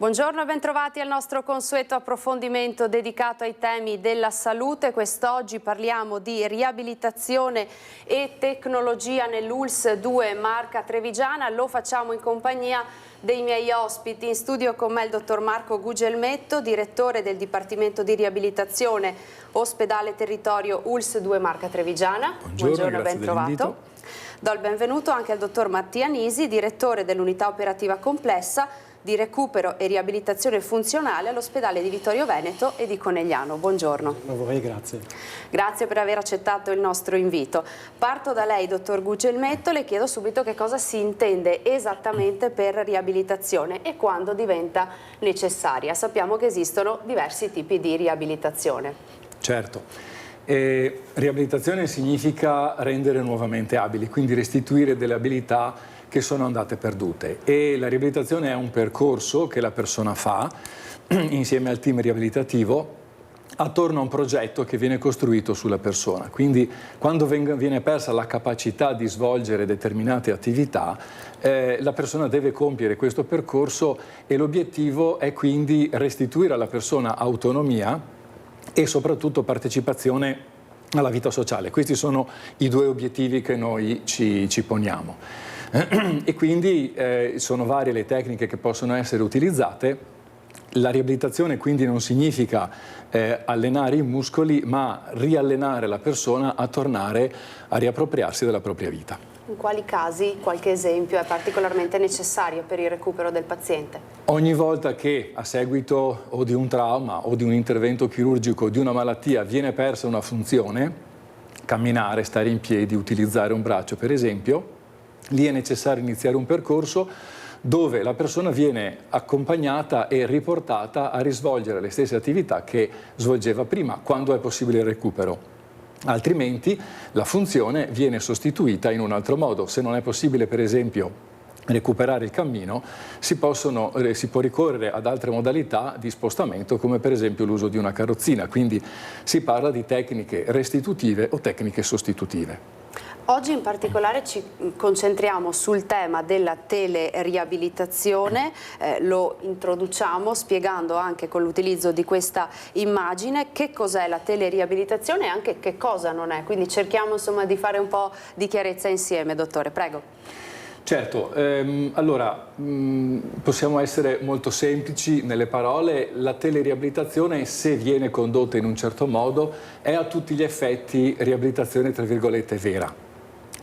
Buongiorno e bentrovati al nostro consueto approfondimento dedicato ai temi della salute. Quest'oggi parliamo di riabilitazione e tecnologia nell'ULSS 2 Marca Trevigiana. Lo facciamo in compagnia dei miei ospiti. In studio con me il dottor Marco Gugelmetto, direttore del Dipartimento di Riabilitazione Ospedale Territorio ULSS 2 Marca Trevigiana. Buongiorno e ben trovato. Do il benvenuto anche al dottor Mattia Nisi, direttore dell'unità operativa complessa di recupero e riabilitazione funzionale all'ospedale di Vittorio Veneto e di Conegliano. Buongiorno. A voi, grazie. Grazie per aver accettato il nostro invito. Parto da lei, dottor Gugelmetto, le chiedo subito che cosa si intende esattamente per riabilitazione e quando diventa necessaria. Sappiamo che esistono diversi tipi di riabilitazione. Certo. Riabilitazione significa rendere nuovamente abili, quindi restituire delle abilità che sono andate perdute, e la riabilitazione è un percorso che la persona fa insieme al team riabilitativo attorno a un progetto che viene costruito sulla persona. Quindi quando viene persa la capacità di svolgere determinate attività, la persona deve compiere questo percorso e l'obiettivo è quindi restituire alla persona autonomia e soprattutto partecipazione alla vita sociale. Questi sono i due obiettivi che noi ci poniamo. E quindi sono varie le tecniche che possono essere utilizzate. La riabilitazione quindi non significa allenare i muscoli, ma riallenare la persona a tornare a riappropriarsi della propria vita. In quali casi, qualche esempio, è particolarmente necessario per il recupero del paziente? Ogni volta che a seguito o di un trauma o di un intervento chirurgico o di una malattia viene persa una funzione, camminare, stare in piedi, utilizzare un braccio per esempio, lì è necessario iniziare un percorso dove la persona viene accompagnata e riportata a risvolgere le stesse attività che svolgeva prima, quando è possibile il recupero. Altrimenti la funzione viene sostituita in un altro modo. Se non è possibile, per esempio, recuperare il cammino, si può ricorrere ad altre modalità di spostamento, come per esempio l'uso di una carrozzina. Quindi si parla di tecniche restitutive o tecniche sostitutive. Oggi in particolare ci concentriamo sul tema della teleriabilitazione, lo introduciamo spiegando anche con l'utilizzo di questa immagine che cos'è la teleriabilitazione e anche che cosa non è, quindi cerchiamo insomma di fare un po' di chiarezza insieme, dottore, prego. Certo, allora possiamo essere molto semplici nelle parole. La teleriabilitazione, se viene condotta in un certo modo, è a tutti gli effetti riabilitazione tra virgolette vera.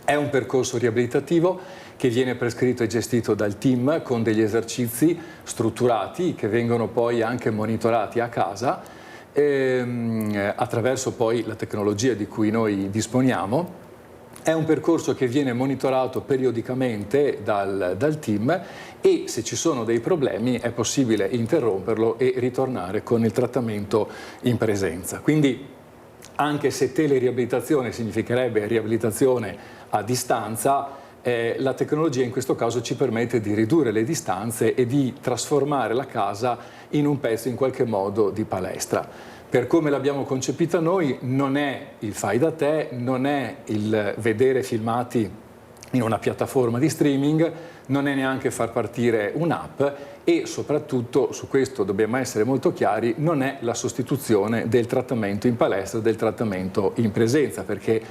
È un percorso riabilitativo che viene prescritto e gestito dal team con degli esercizi strutturati che vengono poi anche monitorati a casa attraverso poi la tecnologia di cui noi disponiamo. È un percorso che viene monitorato periodicamente dal team e se ci sono dei problemi è possibile interromperlo e ritornare con il trattamento in presenza. Quindi anche se teleriabilitazione significherebbe riabilitazione a distanza, la tecnologia in questo caso ci permette di ridurre le distanze e di trasformare la casa in un pezzo in qualche modo di palestra. Per come l'abbiamo concepita noi, non è il fai da te, non è il vedere filmati in una piattaforma di streaming, non è neanche far partire un'app e soprattutto, su questo dobbiamo essere molto chiari, non è la sostituzione del trattamento in palestra, del trattamento in presenza, perché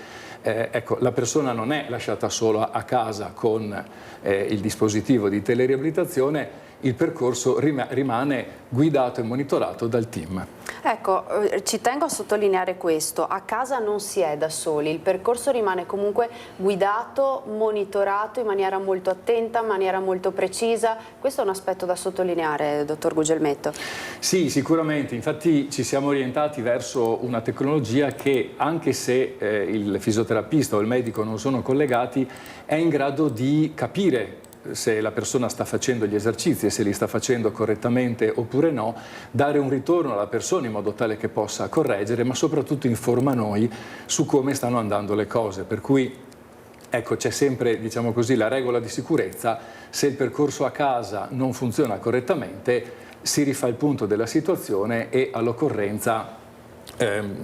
ecco, la persona non è lasciata sola a casa con il dispositivo di teleriabilitazione, il percorso rimane guidato e monitorato dal team. Ecco, ci tengo a sottolineare questo, a casa non si è da soli, il percorso rimane comunque guidato, monitorato in maniera molto attenta, in maniera molto precisa, questo è un aspetto da sottolineare, dottor Gugelmetto. Sì, sicuramente, infatti ci siamo orientati verso una tecnologia che, anche se il fisioterapista o il medico non sono collegati, è in grado di capire se la persona sta facendo gli esercizi e se li sta facendo correttamente oppure no, dare un ritorno alla persona in modo tale che possa correggere, ma soprattutto informa noi su come stanno andando le cose. Per cui ecco, c'è sempre, diciamo così, la regola di sicurezza: se il percorso a casa non funziona correttamente, si rifà il punto della situazione e all'occorrenza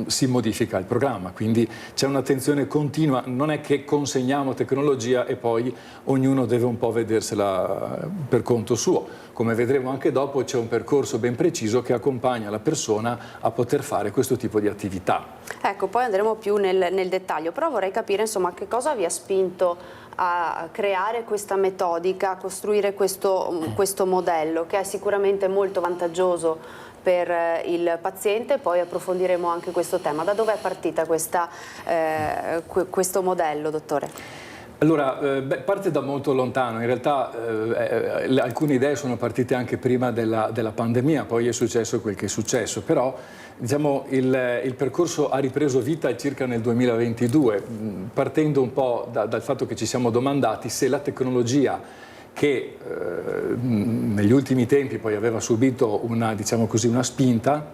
si modifica il programma, quindi c'è un'attenzione continua, non è che consegniamo tecnologia e poi ognuno deve un po' vedersela per conto suo. Come vedremo anche dopo, c'è un percorso ben preciso che accompagna la persona a poter fare questo tipo di attività. Ecco, poi andremo più nel dettaglio, però vorrei capire insomma che cosa vi ha spinto a creare questa metodica, a costruire questo modello che è sicuramente molto vantaggioso per il paziente. Poi approfondiremo anche questo tema. Da dove è partita questo modello, dottore? Allora, parte da molto lontano, in realtà alcune idee sono partite anche prima della pandemia, poi è successo quel che è successo, però diciamo, il percorso ha ripreso vita circa nel 2022, partendo un po' dal fatto che ci siamo domandati se la tecnologia che negli ultimi tempi poi aveva subito diciamo così, una spinta,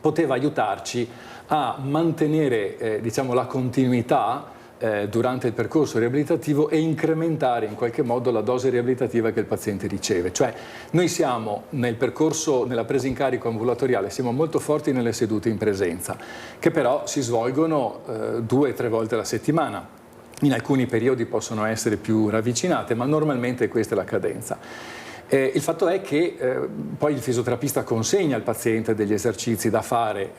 poteva aiutarci a mantenere diciamo, la continuità durante il percorso riabilitativo e incrementare in qualche modo la dose riabilitativa che il paziente riceve. Cioè noi siamo nel percorso, nella presa in carico ambulatoriale, siamo molto forti nelle sedute in presenza, che però si svolgono 2 o 3 volte alla settimana. In alcuni periodi possono essere più ravvicinate, ma normalmente questa è la cadenza. Il fatto è che poi il fisioterapista consegna al paziente degli esercizi da fare,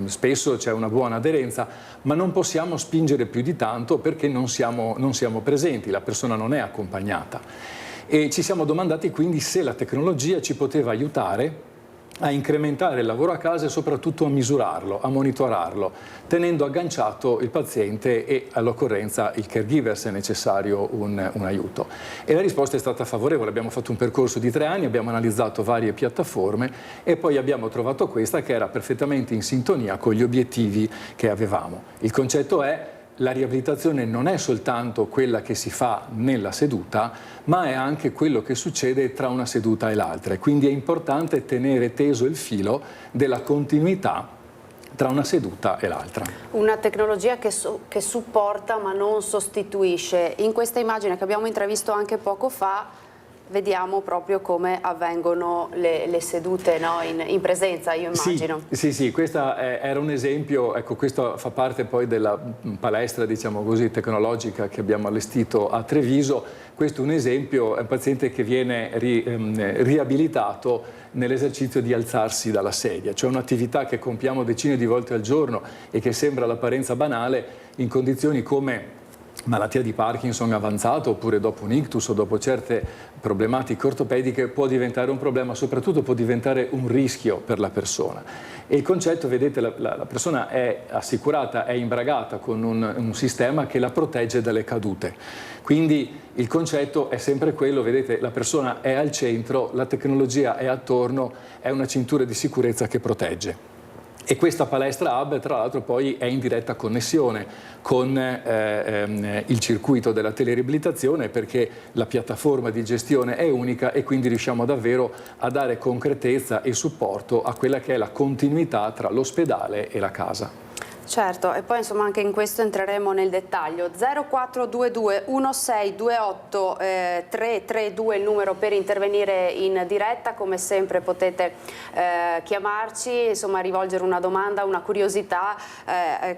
spesso c'è una buona aderenza, ma non possiamo spingere più di tanto perché non siamo presenti, la persona non è accompagnata. E ci siamo domandati quindi se la tecnologia ci poteva aiutare a incrementare il lavoro a casa e soprattutto a misurarlo, a monitorarlo, tenendo agganciato il paziente e all'occorrenza il caregiver se è necessario un aiuto. E la risposta è stata favorevole, abbiamo fatto un percorso di 3 anni, abbiamo analizzato varie piattaforme e poi abbiamo trovato questa che era perfettamente in sintonia con gli obiettivi che avevamo. Il concetto è: la riabilitazione non è soltanto quella che si fa nella seduta, ma è anche quello che succede tra una seduta e l'altra. Quindi è importante tenere teso il filo della continuità tra una seduta e l'altra. Una tecnologia che supporta ma non sostituisce. In questa immagine che abbiamo intravisto anche poco fa, vediamo proprio come avvengono le sedute, no? in presenza, io immagino. Sì, questo era un esempio, ecco, questo fa parte poi della palestra, diciamo così, tecnologica che abbiamo allestito a Treviso. Questo è un esempio, è un paziente che viene riabilitato nell'esercizio di alzarsi dalla sedia, cioè un'attività che compiamo decine di volte al giorno e che sembra all'apparenza banale in condizioni come malattia di Parkinson avanzata oppure dopo un ictus o dopo certe problematiche ortopediche può diventare un problema, soprattutto può diventare un rischio per la persona. E il concetto, vedete, la persona è assicurata, è imbragata con un sistema che la protegge dalle cadute. Quindi il concetto è sempre quello, vedete, la persona è al centro, la tecnologia è attorno, è una cintura di sicurezza che protegge. E questa palestra hub tra l'altro poi è in diretta connessione con il circuito della teleriabilitazione, perché la piattaforma di gestione è unica e quindi riusciamo davvero a dare concretezza e supporto a quella che è la continuità tra l'ospedale e la casa. Certo, e poi insomma anche in questo entreremo nel dettaglio. 0422 1628 332 il numero per intervenire in diretta, come sempre potete chiamarci, insomma rivolgere una domanda, una curiosità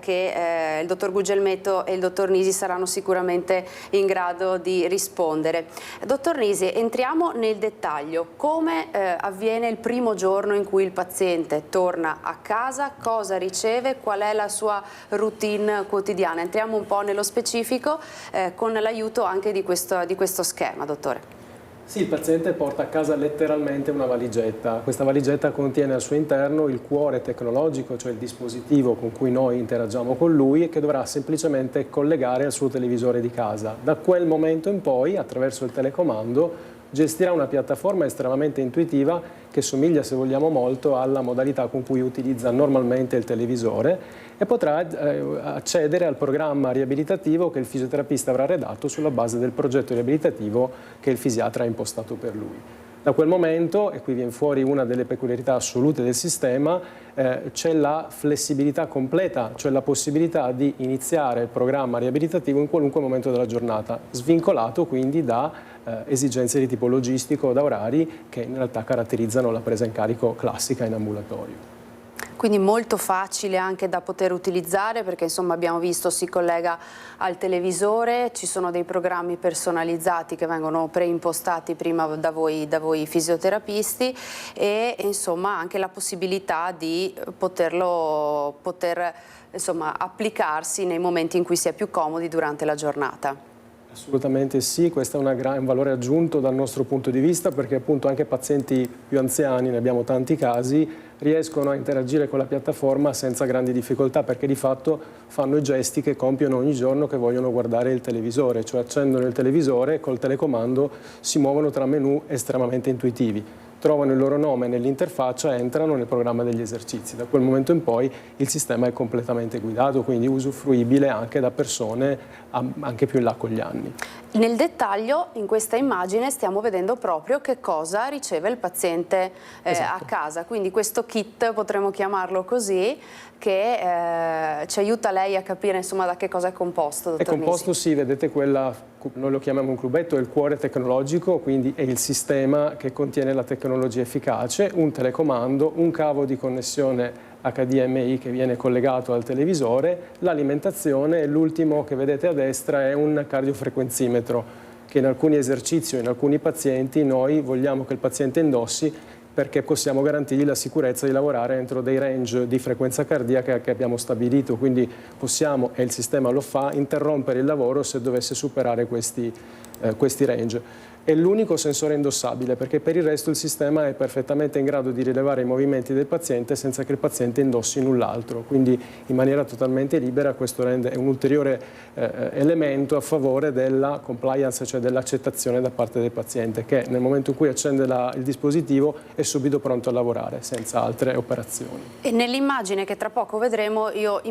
che il dottor Gugelmetto e il dottor Nisi saranno sicuramente in grado di rispondere. Dottor Nisi, entriamo nel dettaglio. Come avviene il primo giorno in cui il paziente torna a casa, cosa riceve, qual è la sua routine quotidiana? Entriamo un po' nello specifico con l'aiuto anche di questo schema, dottore. Sì, il paziente porta a casa letteralmente una valigetta. Questa valigetta contiene al suo interno il cuore tecnologico, cioè il dispositivo con cui noi interagiamo con lui e che dovrà semplicemente collegare al suo televisore di casa. Da quel momento in poi, attraverso il telecomando, gestirà una piattaforma estremamente intuitiva che somiglia, se vogliamo, molto alla modalità con cui utilizza normalmente il televisore e potrà accedere al programma riabilitativo che il fisioterapista avrà redatto sulla base del progetto riabilitativo che il fisiatra ha impostato per lui. Da quel momento, e qui viene fuori una delle peculiarità assolute del sistema, c'è la flessibilità completa, cioè la possibilità di iniziare il programma riabilitativo in qualunque momento della giornata, svincolato quindi da esigenze di tipo logistico o da orari che in realtà caratterizzano la presa in carico classica in ambulatorio. Quindi molto facile anche da poter utilizzare, perché insomma abbiamo visto si collega al televisore, ci sono dei programmi personalizzati che vengono preimpostati prima da voi fisioterapisti, e insomma anche la possibilità di poter insomma applicarsi nei momenti in cui si è più comodi durante la giornata. Assolutamente sì, questo è un valore aggiunto dal nostro punto di vista, perché appunto anche pazienti più anziani, ne abbiamo tanti casi, riescono a interagire con la piattaforma senza grandi difficoltà, perché di fatto fanno i gesti che compiono ogni giorno che vogliono guardare il televisore, cioè accendono il televisore e col telecomando si muovono tra menu estremamente intuitivi. Trovano il loro nome nell'interfaccia e entrano nel programma degli esercizi. Da quel momento in poi il sistema è completamente guidato, quindi usufruibile anche da persone anche più in là con gli anni. Nel dettaglio, in questa immagine stiamo vedendo proprio che cosa riceve il paziente Esatto. a casa, quindi questo kit, potremmo chiamarlo così, che ci aiuta lei a capire insomma da che cosa è composto, dottor È composto, Nisi. sì, vedete quella, noi lo chiamiamo un clubetto, è il cuore tecnologico, quindi è il sistema che contiene la tecnologia efficace, un telecomando, un cavo di connessione HDMI che viene collegato al televisore, l'alimentazione, e l'ultimo che vedete a destra è un cardiofrequenzimetro che in alcuni esercizi o in alcuni pazienti noi vogliamo che il paziente indossi, perché possiamo garantirgli la sicurezza di lavorare entro dei range di frequenza cardiaca che abbiamo stabilito, quindi possiamo, e il sistema lo fa, interrompere il lavoro se dovesse superare questi range. È l'unico sensore indossabile, perché per il resto il sistema è perfettamente in grado di rilevare i movimenti del paziente senza che il paziente indossi null'altro, quindi in maniera totalmente libera. Questo rende un ulteriore elemento a favore della compliance, cioè dell'accettazione da parte del paziente, che nel momento in cui accende il dispositivo è subito pronto a lavorare senza altre operazioni. E nell'immagine che tra poco vedremo, io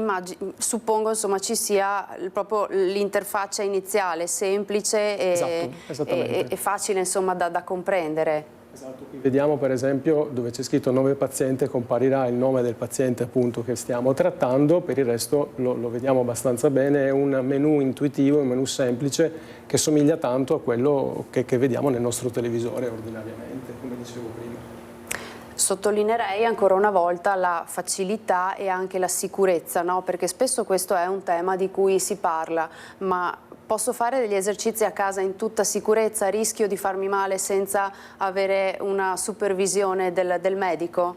suppongo insomma ci sia proprio l'interfaccia iniziale semplice e facile insomma da comprendere. Esatto, qui vediamo per esempio dove c'è scritto nome paziente, comparirà il nome del paziente appunto che stiamo trattando. Per il resto lo vediamo abbastanza bene, è un menu intuitivo, un menu semplice che somiglia tanto a quello che vediamo nel nostro televisore ordinariamente, come dicevo prima. Sottolineerei ancora una volta la facilità e anche la sicurezza, no? Perché spesso questo è un tema di cui si parla, ma posso fare degli esercizi a casa in tutta sicurezza? Rischio di farmi male senza avere una supervisione del medico?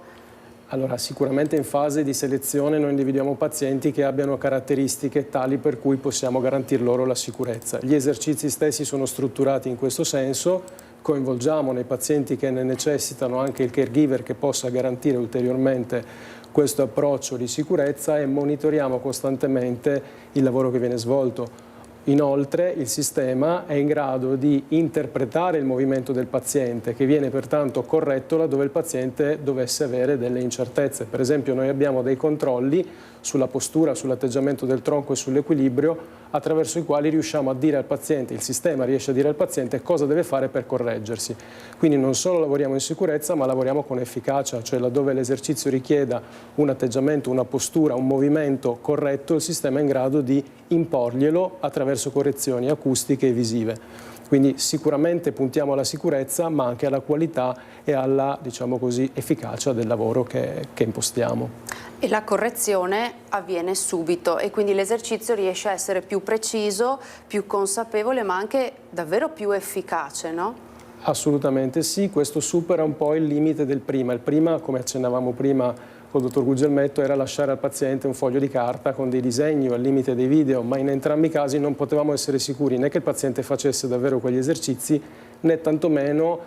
Allora, sicuramente in fase di selezione noi individuiamo pazienti che abbiano caratteristiche tali per cui possiamo garantir loro la sicurezza. Gli esercizi stessi sono strutturati in questo senso, coinvolgiamo nei pazienti che ne necessitano anche il caregiver che possa garantire ulteriormente questo approccio di sicurezza e monitoriamo costantemente il lavoro che viene svolto. Inoltre il sistema è in grado di interpretare il movimento del paziente, che viene pertanto corretto laddove il paziente dovesse avere delle incertezze. Per esempio noi abbiamo dei controlli sulla postura, sull'atteggiamento del tronco e sull'equilibrio, attraverso i quali riusciamo a dire al paziente, il sistema riesce a dire al paziente cosa deve fare per correggersi. Quindi non solo lavoriamo in sicurezza, ma lavoriamo con efficacia, cioè laddove l'esercizio richieda un atteggiamento, una postura, un movimento corretto, il sistema è in grado di imporglielo attraverso correzioni acustiche e visive. Quindi sicuramente puntiamo alla sicurezza, ma anche alla qualità e alla, diciamo così, efficacia del lavoro che impostiamo. E la correzione avviene subito e quindi l'esercizio riesce a essere più preciso, più consapevole, ma anche davvero più efficace, no? Assolutamente sì, questo supera un po' il limite del prima. Il prima, come accennavamo prima col dottor Gugelmetto, era lasciare al paziente un foglio di carta con dei disegni o al limite dei video, ma in entrambi i casi non potevamo essere sicuri né che il paziente facesse davvero quegli esercizi, né tantomeno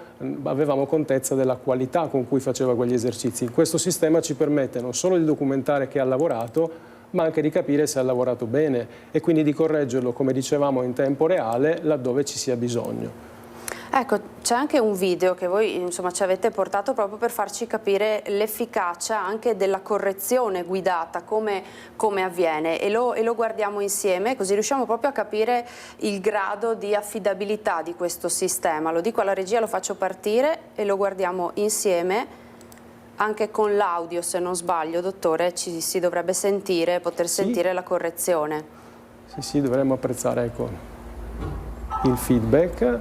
avevamo contezza della qualità con cui faceva quegli esercizi. Questo sistema ci permette non solo di documentare che ha lavorato, ma anche di capire se ha lavorato bene e quindi di correggerlo, come dicevamo, in tempo reale laddove ci sia bisogno. Ecco, c'è anche un video che voi insomma ci avete portato proprio per farci capire l'efficacia anche della correzione guidata, come avviene, e lo guardiamo insieme, così riusciamo proprio a capire il grado di affidabilità di questo sistema. Lo dico alla regia, lo faccio partire e lo guardiamo insieme, anche con l'audio se non sbaglio, dottore, si dovrebbe sentire, poter sentire la correzione. Sì, dovremmo apprezzare, ecco, il feedback.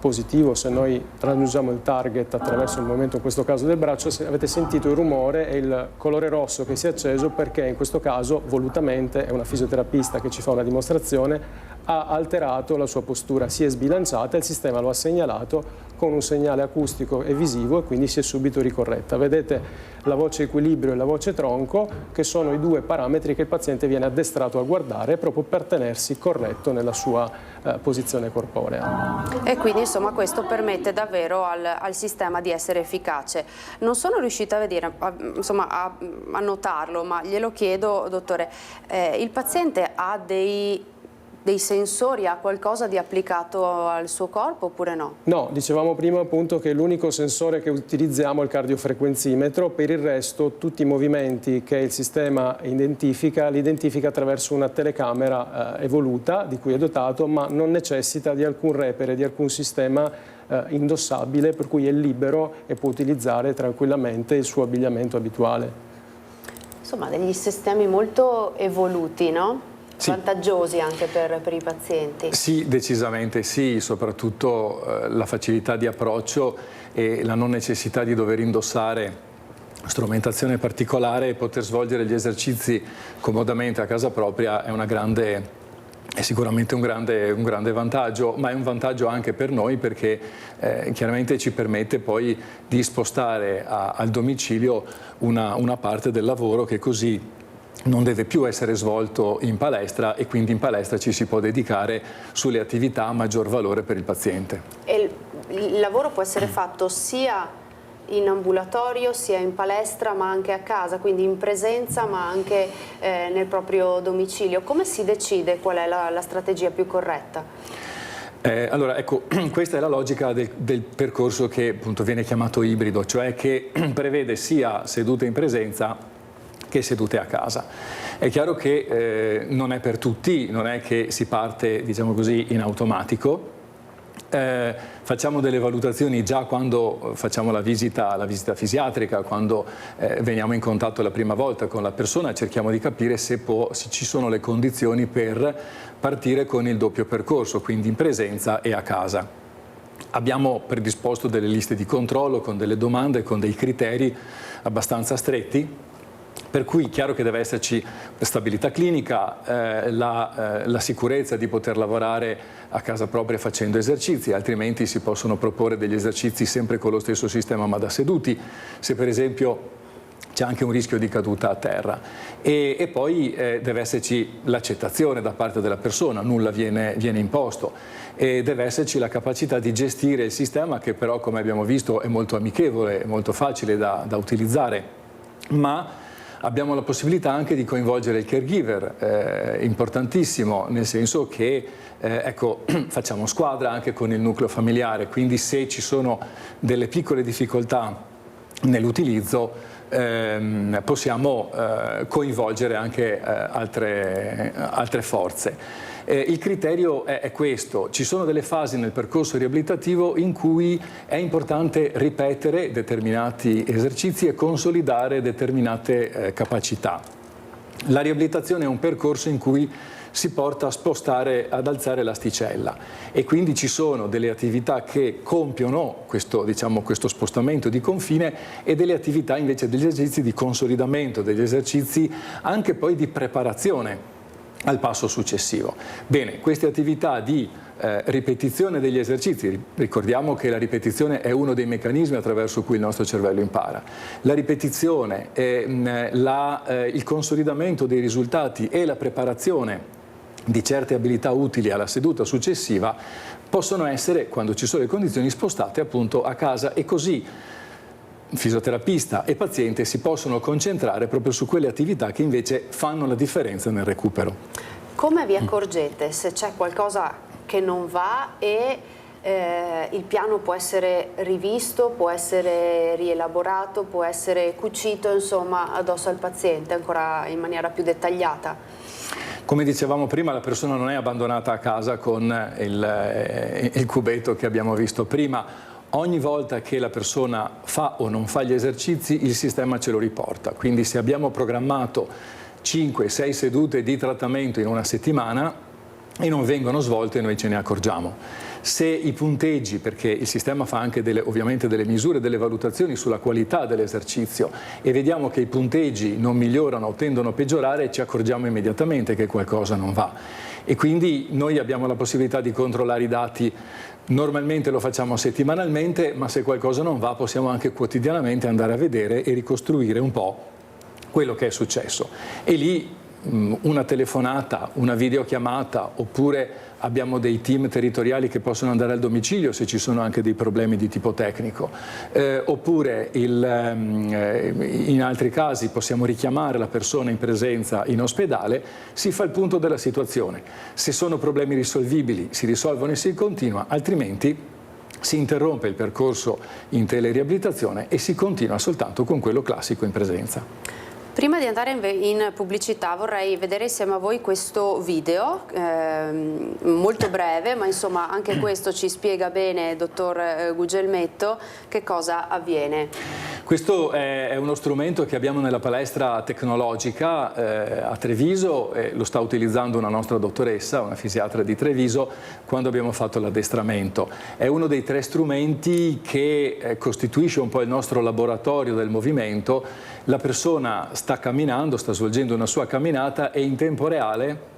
positivo. Se noi raggiungiamo il target attraverso il movimento, in questo caso del braccio, avete sentito il rumore e il colore rosso che si è acceso perché in questo caso volutamente, è una fisioterapista che ci fa una dimostrazione, ha alterato la sua postura, si è sbilanciata e il sistema lo ha segnalato con un segnale acustico e visivo e quindi si è subito ricorretta. Vedete la voce equilibrio e la voce tronco, che sono i due parametri che il paziente viene addestrato a guardare proprio per tenersi corretto nella sua posizione corporea. E quindi insomma questo permette davvero al sistema di essere efficace. Non sono riuscita a vedere, a notarlo, ma glielo chiedo, dottore, il paziente ha dei sensori, ha qualcosa di applicato al suo corpo oppure no? No, dicevamo prima appunto che l'unico sensore che utilizziamo è il cardiofrequenzimetro, per il resto tutti i movimenti che il sistema identifica li identifica attraverso una telecamera evoluta di cui è dotato, ma non necessita di alcun repere, di alcun sistema indossabile, per cui è libero e può utilizzare tranquillamente il suo abbigliamento abituale. Insomma, degli sistemi molto evoluti, no? Sì. Vantaggiosi anche per i pazienti. Sì, decisamente sì, soprattutto la facilità di approccio e la non necessità di dover indossare strumentazione particolare e poter svolgere gli esercizi comodamente a casa propria è sicuramente un grande vantaggio, ma è un vantaggio anche per noi perché chiaramente ci permette poi di spostare al domicilio una parte del lavoro che così non deve più essere svolto in palestra e quindi in palestra ci si può dedicare sulle attività a maggior valore per il paziente. E il lavoro può essere fatto sia in ambulatorio sia in palestra ma anche a casa, quindi in presenza ma anche nel proprio domicilio. Come si decide qual è la strategia più corretta? Allora, ecco, questa è la logica del percorso che appunto viene chiamato ibrido, cioè che prevede sia sedute in presenza che sedute a casa. È chiaro che non è per tutti, non è che si parte, diciamo così, in automatico. Facciamo delle valutazioni già quando facciamo la visita fisiatrica, quando veniamo in contatto la prima volta con la persona, cerchiamo di capire se ci sono le condizioni per partire con il doppio percorso, quindi in presenza e a casa. Abbiamo predisposto delle liste di controllo con delle domande, con dei criteri abbastanza stretti, per cui è chiaro che deve esserci stabilità clinica, la sicurezza di poter lavorare a casa propria facendo esercizi, altrimenti si possono proporre degli esercizi sempre con lo stesso sistema ma da seduti, se per esempio c'è anche un rischio di caduta a terra. E poi deve esserci l'accettazione da parte della persona, nulla viene imposto, e deve esserci la capacità di gestire il sistema che però, come abbiamo visto, è molto amichevole, è molto facile da utilizzare, ma abbiamo la possibilità anche di coinvolgere il caregiver, importantissimo, nel senso che ecco, facciamo squadra anche con il nucleo familiare, quindi se ci sono delle piccole difficoltà nell'utilizzo possiamo coinvolgere anche altre forze. Il criterio è questo: ci sono delle fasi nel percorso riabilitativo in cui è importante ripetere determinati esercizi e consolidare determinate capacità. La riabilitazione è un percorso in cui si porta a spostare, ad alzare l'asticella, e quindi ci sono delle attività che compiono questo spostamento di confine e delle attività invece, degli esercizi di consolidamento, degli esercizi anche poi di preparazione al passo successivo. Bene, queste attività di ripetizione degli esercizi, ricordiamo che la ripetizione è uno dei meccanismi attraverso cui il nostro cervello impara. La ripetizione, il consolidamento dei risultati e la preparazione di certe abilità utili alla seduta successiva possono essere, quando ci sono le condizioni, spostate appunto a casa, e così fisioterapista e paziente si possono concentrare proprio su quelle attività che invece fanno la differenza nel recupero. Come vi accorgete se c'è qualcosa che non va e il piano può essere rivisto, può essere rielaborato, può essere cucito insomma addosso al paziente ancora in maniera più dettagliata? Come dicevamo prima, la persona non è abbandonata a casa con il cubetto che abbiamo visto prima. Ogni volta che la persona fa o non fa gli esercizi, il sistema ce lo riporta. Quindi se abbiamo programmato 5-6 sedute di trattamento in una settimana, e non vengono svolte noi ce ne accorgiamo. Se i punteggi, perché il sistema fa anche ovviamente delle misure, delle valutazioni sulla qualità dell'esercizio e vediamo che i punteggi non migliorano o tendono a peggiorare, ci accorgiamo immediatamente che qualcosa non va. E quindi noi abbiamo la possibilità di controllare i dati, normalmente lo facciamo settimanalmente, ma se qualcosa non va possiamo anche quotidianamente andare a vedere e ricostruire un po' quello che è successo. E lì una telefonata, una videochiamata, oppure abbiamo dei team territoriali che possono andare al domicilio se ci sono anche dei problemi di tipo tecnico, oppure in altri casi possiamo richiamare la persona in presenza in ospedale, si fa il punto della situazione. Se sono problemi risolvibili si risolvono e si continua, altrimenti si interrompe il percorso in teleriabilitazione e si continua soltanto con quello classico in presenza. Prima di andare in pubblicità vorrei vedere insieme a voi questo video, molto breve, ma insomma anche questo ci spiega bene, dottor Gugelmetto, che cosa avviene. Questo è uno strumento che abbiamo nella palestra tecnologica a Treviso, lo sta utilizzando una nostra dottoressa, una fisiatra di Treviso, quando abbiamo fatto l'addestramento. È uno dei 3 strumenti che costituisce un po' il nostro laboratorio del movimento. La persona sta camminando, sta svolgendo una sua camminata e in tempo reale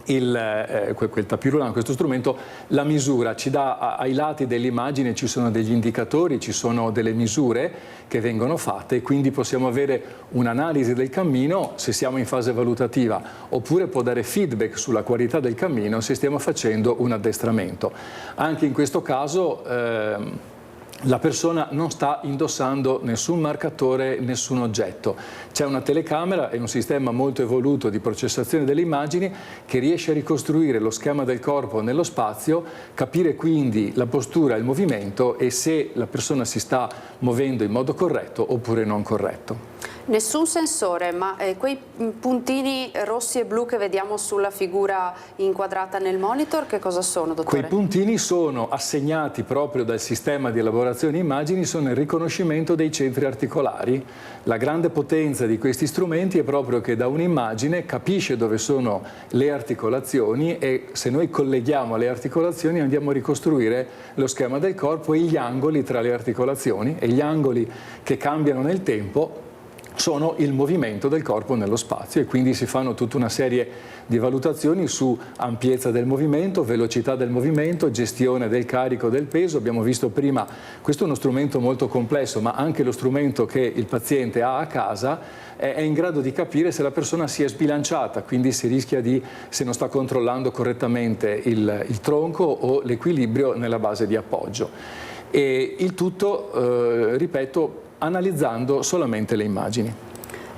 quel tapirulan, questo strumento, la misura, ci dà ai lati dell'immagine, ci sono degli indicatori, ci sono delle misure che vengono fatte e quindi possiamo avere un'analisi del cammino se siamo in fase valutativa, oppure può dare feedback sulla qualità del cammino se stiamo facendo un addestramento. Anche in questo caso la persona non sta indossando nessun marcatore, nessun oggetto. C'è una telecamera e un sistema molto evoluto di processazione delle immagini che riesce a ricostruire lo schema del corpo nello spazio, capire quindi la postura e il movimento e se la persona si sta muovendo in modo corretto oppure non corretto. Nessun sensore, ma quei puntini rossi e blu che vediamo sulla figura inquadrata nel monitor, che cosa sono, dottore? Quei puntini sono assegnati proprio dal sistema di elaborazione immagini, sono il riconoscimento dei centri articolari. La grande potenza di questi strumenti è proprio che da un'immagine capisce dove sono le articolazioni e se noi colleghiamo le articolazioni andiamo a ricostruire lo schema del corpo e gli angoli tra le articolazioni e gli angoli che cambiano nel tempo sono il movimento del corpo nello spazio e quindi si fanno tutta una serie di valutazioni su ampiezza del movimento, velocità del movimento, gestione del carico del peso. Abbiamo visto prima, questo è uno strumento molto complesso, ma anche lo strumento che il paziente ha a casa è in grado di capire se la persona si è sbilanciata, quindi se rischia se non sta controllando correttamente il tronco o l'equilibrio nella base di appoggio. E il tutto, ripeto, analizzando solamente le immagini.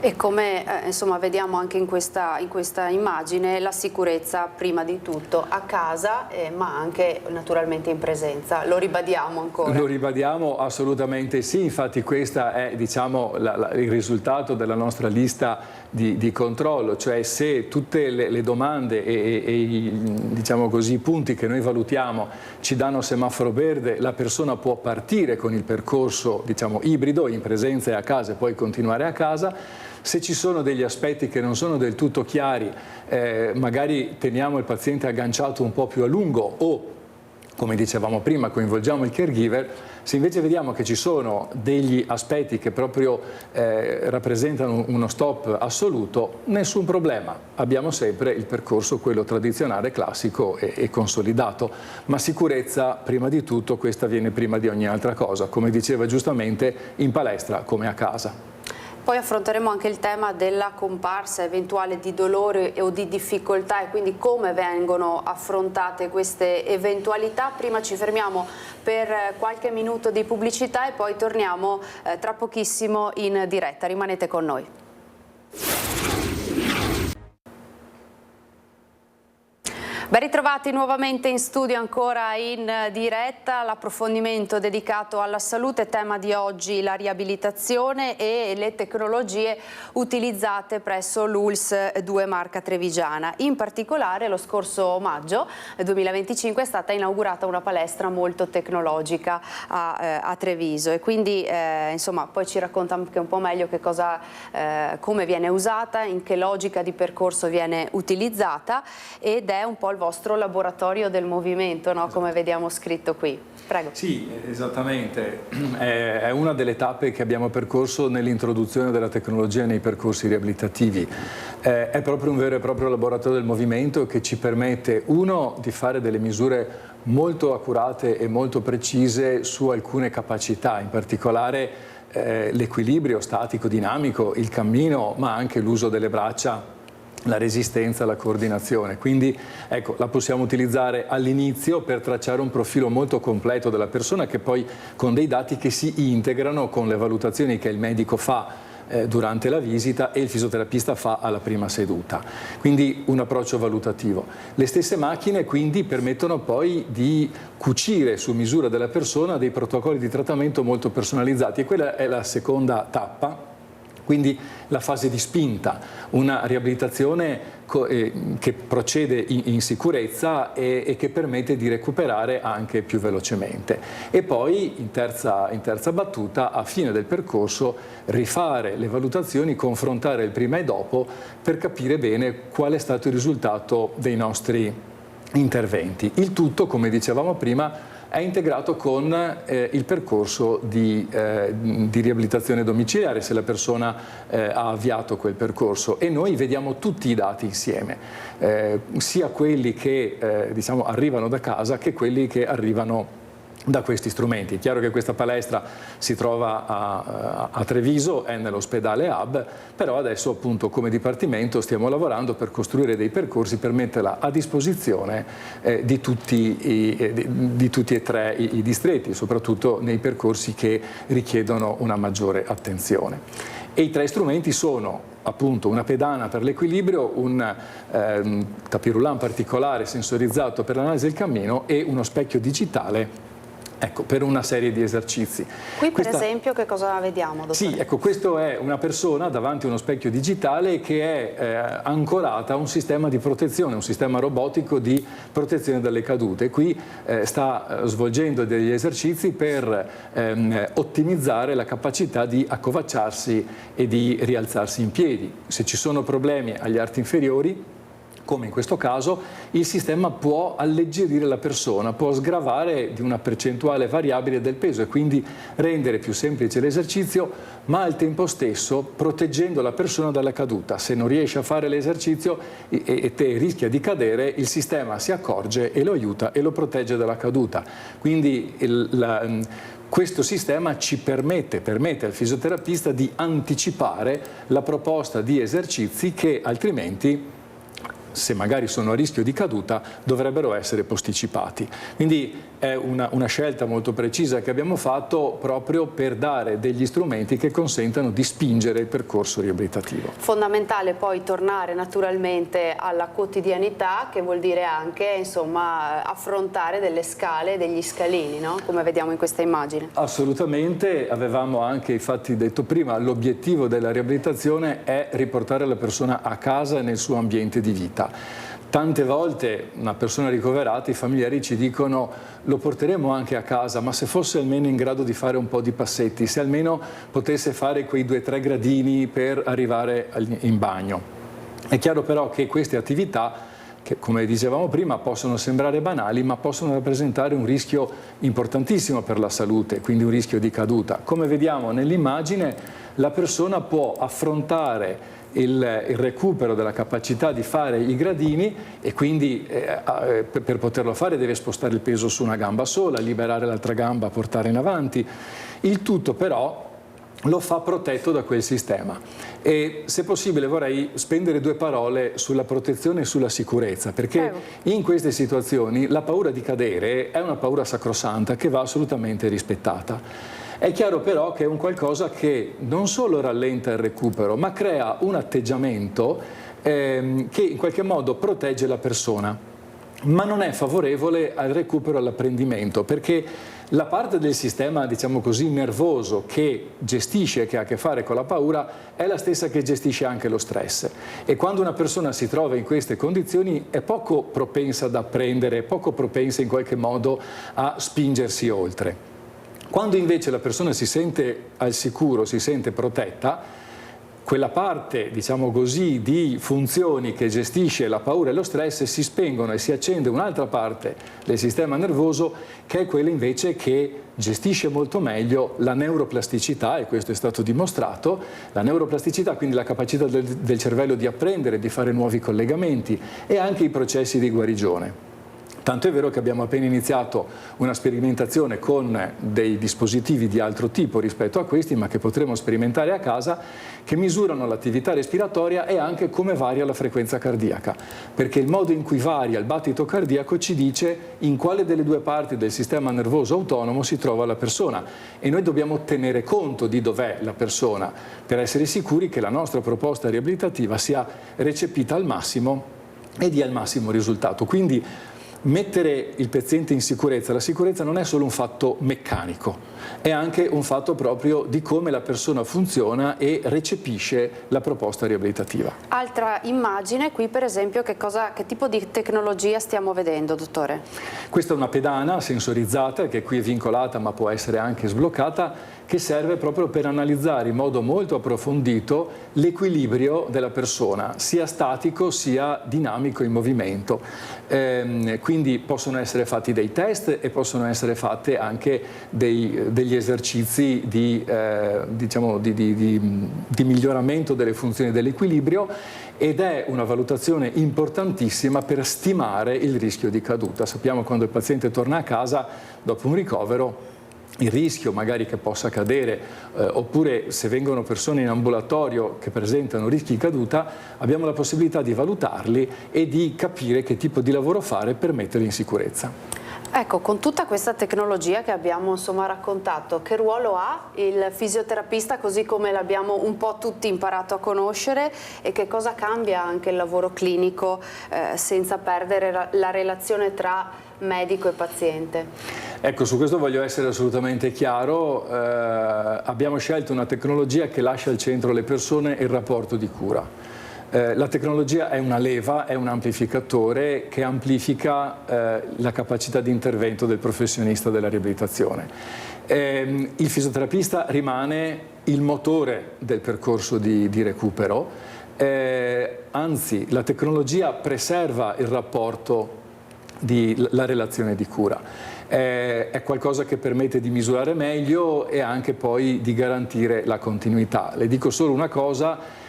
E come insomma vediamo anche in questa immagine, la sicurezza prima di tutto a casa ma anche naturalmente in presenza. Lo ribadiamo ancora? Lo ribadiamo assolutamente sì, infatti questo è diciamo il risultato della nostra lista di controllo, cioè se tutte le domande e diciamo così, i punti che noi valutiamo ci danno semaforo verde, la persona può partire con il percorso diciamo ibrido, in presenza e a casa e poi continuare a casa. Se ci sono degli aspetti che non sono del tutto chiari, magari teniamo il paziente agganciato un po' più a lungo o, come dicevamo prima, coinvolgiamo il caregiver. Se invece vediamo che ci sono degli aspetti che proprio rappresentano uno stop assoluto, nessun problema. Abbiamo sempre il percorso, quello tradizionale, classico e consolidato. Ma sicurezza, prima di tutto, questa viene prima di ogni altra cosa, come diceva giustamente, in palestra come a casa. Poi affronteremo anche il tema della comparsa eventuale di dolore o di difficoltà e quindi come vengono affrontate queste eventualità. Prima ci fermiamo per qualche minuto di pubblicità e poi torniamo tra pochissimo in diretta. Rimanete con noi. Ben ritrovati nuovamente in studio, ancora in diretta, l'approfondimento dedicato alla salute, tema di oggi la riabilitazione e le tecnologie utilizzate presso l'ULSS 2 Marca Trevigiana. In particolare lo scorso maggio 2025 è stata inaugurata una palestra molto tecnologica a Treviso e quindi insomma poi ci racconta anche un po' meglio che cosa, come viene usata, in che logica di percorso viene utilizzata ed è un po' il vostro laboratorio del movimento, no? Come vediamo scritto qui. Prego. Sì, esattamente. È una delle tappe che abbiamo percorso nell'introduzione della tecnologia nei percorsi riabilitativi. È proprio un vero e proprio laboratorio del movimento che ci permette, uno, di fare delle misure molto accurate e molto precise su alcune capacità, in particolare l'equilibrio statico dinamico, il cammino, ma anche l'uso delle braccia, la resistenza, la coordinazione. Quindi ecco, la possiamo utilizzare all'inizio per tracciare un profilo molto completo della persona, che poi con dei dati che si integrano con le valutazioni che il medico fa durante la visita e il fisioterapista fa alla prima seduta. Quindi un approccio valutativo. Le stesse macchine quindi permettono poi di cucire su misura della persona dei protocolli di trattamento molto personalizzati, e quella è la seconda tappa. Quindi la fase di spinta, una riabilitazione che procede in sicurezza e che permette di recuperare anche più velocemente. E poi in terza battuta, a fine del percorso, rifare le valutazioni, confrontare il prima e dopo per capire bene qual è stato il risultato dei nostri interventi. Il tutto, come dicevamo prima, è integrato con il percorso di riabilitazione domiciliare, se la persona ha avviato quel percorso, e noi vediamo tutti i dati insieme, sia quelli che diciamo, arrivano da casa che quelli che arrivano da questi strumenti. È chiaro che questa palestra si trova a Treviso, è nell'ospedale Hub, però adesso appunto come Dipartimento stiamo lavorando per costruire dei percorsi per metterla a disposizione di tutti e tre i distretti, soprattutto nei percorsi che richiedono una maggiore attenzione. E i tre strumenti sono appunto una pedana per l'equilibrio, un tapirulan particolare sensorizzato per l'analisi del cammino e uno specchio digitale, ecco, per una serie di esercizi. Qui per esempio che cosa vediamo, dottore? Sì, ecco, questo è una persona davanti a uno specchio digitale che è ancorata a un sistema di protezione, un sistema robotico di protezione dalle cadute. Qui sta svolgendo degli esercizi per ottimizzare la capacità di accovacciarsi e di rialzarsi in piedi. Se ci sono problemi agli arti inferiori, come in questo caso, il sistema può alleggerire la persona, può sgravare di una percentuale variabile del peso e quindi rendere più semplice l'esercizio, ma al tempo stesso proteggendo la persona dalla caduta. Se non riesce a fare l'esercizio e rischia di cadere, il sistema si accorge e lo aiuta e lo protegge dalla caduta. Quindi questo sistema permette al fisioterapista di anticipare la proposta di esercizi che altrimenti, se magari sono a rischio di caduta, dovrebbero essere posticipati. Quindi è una scelta molto precisa che abbiamo fatto proprio per dare degli strumenti che consentano di spingere il percorso riabilitativo. Fondamentale poi tornare naturalmente alla quotidianità, che vuol dire anche insomma affrontare delle scale, degli scalini, no? Come vediamo in questa immagine. Assolutamente, avevamo anche infatti detto prima, l'obiettivo della riabilitazione è riportare la persona a casa e nel suo ambiente di vita. Tante volte una persona ricoverata, i familiari ci dicono: lo porteremo anche a casa, ma se fosse almeno in grado di fare un po' di passetti, se almeno potesse fare quei 2 o 3 gradini per arrivare in bagno. È chiaro però che queste attività, che come dicevamo prima possono sembrare banali, ma possono rappresentare un rischio importantissimo per la salute, quindi un rischio di caduta. Come vediamo nell'immagine, la persona può affrontare il recupero della capacità di fare i gradini e quindi per poterlo fare deve spostare il peso su una gamba sola, liberare l'altra gamba, portare in avanti. Il tutto però lo fa protetto da quel sistema. E se possibile vorrei spendere 2 parole sulla protezione e sulla sicurezza, perché in queste situazioni la paura di cadere è una paura sacrosanta che va assolutamente rispettata. È chiaro però che è un qualcosa che non solo rallenta il recupero, ma crea un atteggiamento che in qualche modo protegge la persona, ma non è favorevole al recupero e all'apprendimento, perché la parte del sistema, diciamo così, nervoso che gestisce, che ha a che fare con la paura, è la stessa che gestisce anche lo stress. E quando una persona si trova in queste condizioni è poco propensa ad apprendere, è poco propensa in qualche modo a spingersi oltre. Quando invece la persona si sente al sicuro, si sente protetta, quella parte, diciamo così, di funzioni che gestisce la paura e lo stress si spengono e si accende un'altra parte del sistema nervoso che è quella invece che gestisce molto meglio la neuroplasticità, e questo è stato dimostrato. La neuroplasticità, quindi la capacità del cervello di apprendere, di fare nuovi collegamenti, e anche i processi di guarigione. Tanto è vero che abbiamo appena iniziato una sperimentazione con dei dispositivi di altro tipo rispetto a questi, ma che potremo sperimentare a casa, che misurano l'attività respiratoria e anche come varia la frequenza cardiaca, perché il modo in cui varia il battito cardiaco ci dice in quale delle due parti del sistema nervoso autonomo si trova la persona, e noi dobbiamo tenere conto di dov'è la persona per essere sicuri che la nostra proposta riabilitativa sia recepita al massimo e dia il massimo risultato. Quindi mettere il paziente in sicurezza, la sicurezza non è solo un fatto meccanico, è anche un fatto proprio di come la persona funziona e recepisce la proposta riabilitativa. Altra immagine, qui per esempio che tipo di tecnologia stiamo vedendo, dottore? Questa è una pedana sensorizzata che qui è vincolata ma può essere anche sbloccata, che serve proprio per analizzare in modo molto approfondito l'equilibrio della persona, sia statico sia dinamico in movimento. Quindi possono essere fatti dei test e possono essere fatte anche degli esercizi di miglioramento delle funzioni dell'equilibrio, ed è una valutazione importantissima per stimare il rischio di caduta. Sappiamo quando il paziente torna a casa dopo un ricovero, il rischio magari che possa cadere, oppure se vengono persone in ambulatorio che presentano rischi di caduta, abbiamo la possibilità di valutarli e di capire che tipo di lavoro fare per metterli in sicurezza. Ecco, con tutta questa tecnologia che abbiamo raccontato, che ruolo ha il fisioterapista così come l'abbiamo un po' tutti imparato a conoscere, e che cosa cambia anche il lavoro clinico senza perdere la relazione tra medico e paziente? Ecco, su questo voglio essere assolutamente chiaro. Abbiamo scelto una tecnologia che lascia al centro le persone e il rapporto di cura. La tecnologia è una leva, è un amplificatore che amplifica la capacità di intervento del professionista della riabilitazione. Il fisioterapista rimane il motore del percorso di recupero, anzi la tecnologia preserva il rapporto, la relazione di cura. È qualcosa che permette di misurare meglio e anche poi di garantire la continuità. Le dico solo una cosa: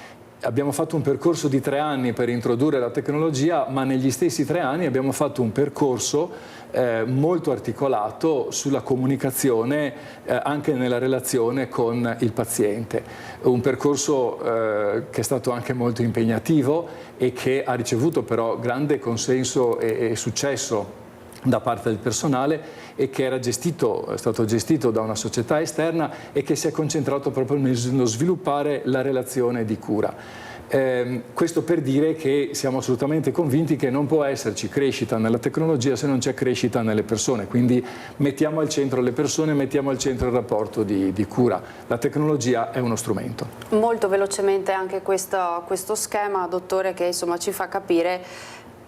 abbiamo fatto un percorso di 3 anni per introdurre la tecnologia, ma negli stessi 3 anni abbiamo fatto un percorso molto articolato sulla comunicazione anche nella relazione con il paziente. Un percorso che è stato anche molto impegnativo e che ha ricevuto però grande consenso e successo da parte del personale, e che è stato gestito da una società esterna e che si è concentrato proprio nello sviluppare la relazione di cura. Questo per dire che siamo assolutamente convinti che non può esserci crescita nella tecnologia se non c'è crescita nelle persone, quindi mettiamo al centro le persone, mettiamo al centro il rapporto di cura. La tecnologia è uno strumento. Molto velocemente anche questo schema, dottore, che ci fa capire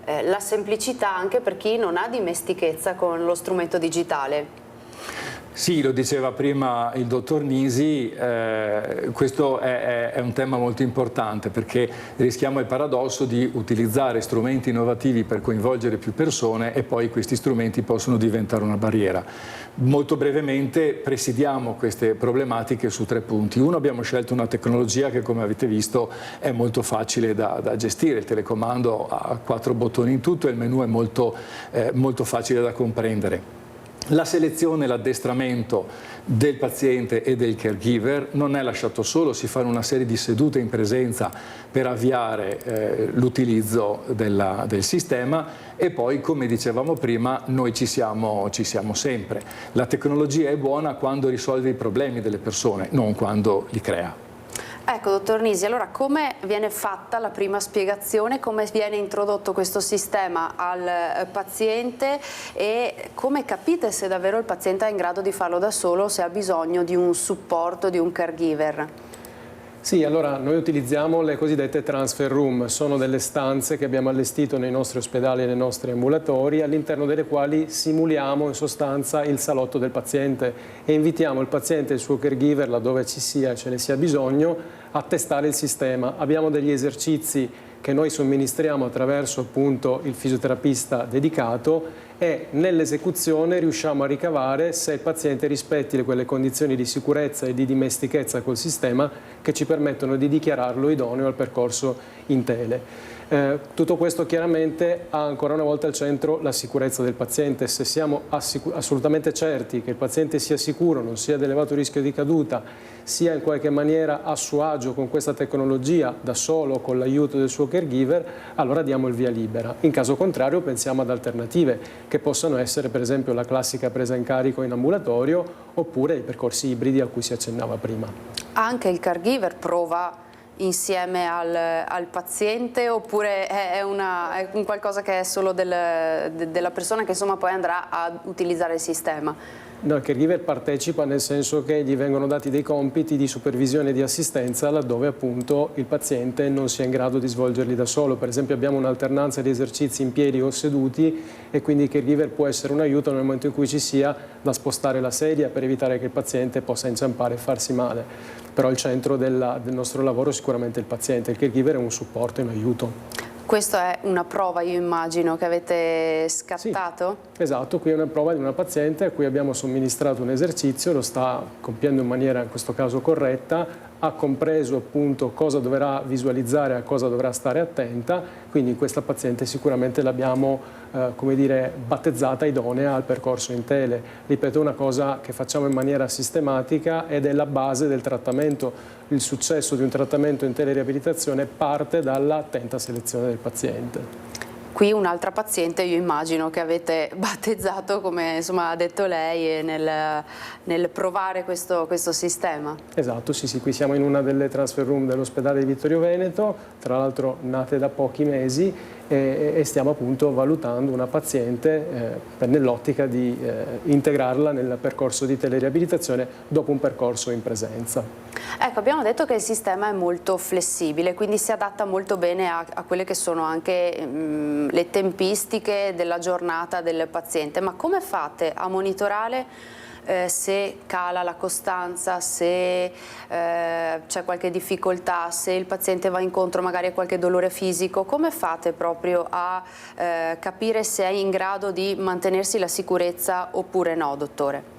la semplicità anche per chi non ha dimestichezza con lo strumento digitale. Sì, lo diceva prima il dottor Nisi, questo è un tema molto importante, perché rischiamo il paradosso di utilizzare strumenti innovativi per coinvolgere più persone e poi questi strumenti possono diventare una barriera. Molto brevemente presidiamo queste problematiche su 3 punti. Uno, abbiamo scelto una tecnologia che, come avete visto, è molto facile da gestire. Il telecomando ha 4 bottoni in tutto e il menu è molto facile da comprendere. La selezione e l'addestramento del paziente e del caregiver non è lasciato solo, si fanno una serie di sedute in presenza per avviare l'utilizzo del sistema, e poi, come dicevamo prima, noi ci siamo sempre. La tecnologia è buona quando risolve i problemi delle persone, non quando li crea. Ecco, dottor Nisi, allora come viene fatta la prima spiegazione, come viene introdotto questo sistema al paziente e come capite se davvero il paziente è in grado di farlo da solo o se ha bisogno di un supporto, di un caregiver? Sì, allora noi utilizziamo le cosiddette transfer room, sono delle stanze che abbiamo allestito nei nostri ospedali e nei nostri ambulatori, all'interno delle quali simuliamo in sostanza il salotto del paziente e invitiamo il paziente e il suo caregiver, laddove ce ne sia bisogno, a testare il sistema. Abbiamo degli esercizi che noi somministriamo attraverso appunto il fisioterapista dedicato e nell'esecuzione riusciamo a ricavare se il paziente rispetti quelle condizioni di sicurezza e di dimestichezza col sistema che ci permettono di dichiararlo idoneo al percorso in tele. Tutto questo chiaramente ha ancora una volta al centro la sicurezza del paziente. Se siamo assolutamente certi che il paziente sia sicuro, non sia ad elevato rischio di caduta, sia in qualche maniera a suo agio con questa tecnologia, da solo con l'aiuto del suo caregiver, allora diamo il via libera. In caso contrario pensiamo ad alternative che possono essere per esempio la classica presa in carico in ambulatorio oppure i percorsi ibridi a cui si accennava prima. Anche il caregiver prova insieme al paziente oppure è un qualcosa che è solo della persona che insomma poi andrà a utilizzare il sistema? No, il caregiver partecipa nel senso che gli vengono dati dei compiti di supervisione e di assistenza laddove appunto il paziente non sia in grado di svolgerli da solo. Per esempio abbiamo un'alternanza di esercizi in piedi o seduti e quindi il caregiver può essere un aiuto nel momento in cui ci sia da spostare la sedia per evitare che il paziente possa inciampare e farsi male. Però il centro del nostro lavoro è sicuramente il paziente, il caregiver è un supporto e un aiuto. Questa è una prova, io immagino, che avete scattato? Sì, esatto, qui è una prova di una paziente a cui abbiamo somministrato un esercizio, lo sta compiendo in maniera in questo caso corretta, ha compreso appunto cosa dovrà visualizzare, a cosa dovrà stare attenta, quindi questa paziente sicuramente l'abbiamo come dire, battezzata idonea al percorso in tele. Ripeto, è una cosa che facciamo in maniera sistematica ed è la base del trattamento. Il successo di un trattamento in teleriabilitazione parte dall'attenta selezione del paziente. Qui un'altra paziente, io immagino, che avete battezzato, come insomma ha detto lei, nel provare questo sistema. Esatto, sì, qui siamo in una delle transfer room dell'ospedale di Vittorio Veneto, tra l'altro nate da pochi mesi, e stiamo appunto valutando una paziente nell'ottica di integrarla nel percorso di teleriabilitazione dopo un percorso in presenza. Ecco, abbiamo detto che il sistema è molto flessibile, quindi si adatta molto bene a quelle che sono anche le tempistiche della giornata del paziente, ma come fate a monitorare se cala la costanza, se c'è qualche difficoltà, se il paziente va incontro magari a qualche dolore fisico? Come fate proprio a capire se è in grado di mantenersi la sicurezza oppure no, dottore?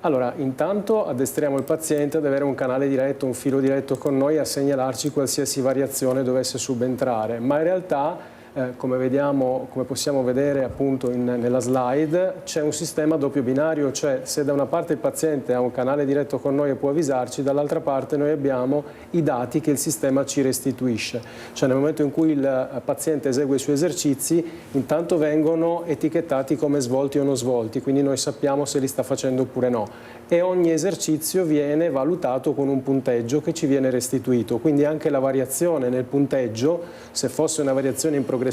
Allora, intanto addestriamo il paziente ad avere un canale diretto, un filo diretto con noi a segnalarci qualsiasi variazione dovesse subentrare, ma in realtà come possiamo vedere appunto nella slide, c'è un sistema doppio binario, cioè se da una parte il paziente ha un canale diretto con noi e può avvisarci, dall'altra parte noi abbiamo i dati che il sistema ci restituisce. Cioè nel momento in cui il paziente esegue i suoi esercizi, intanto vengono etichettati come svolti o non svolti, quindi noi sappiamo se li sta facendo oppure no. E ogni esercizio viene valutato con un punteggio che ci viene restituito, quindi anche la variazione nel punteggio, se fosse una variazione in progressione,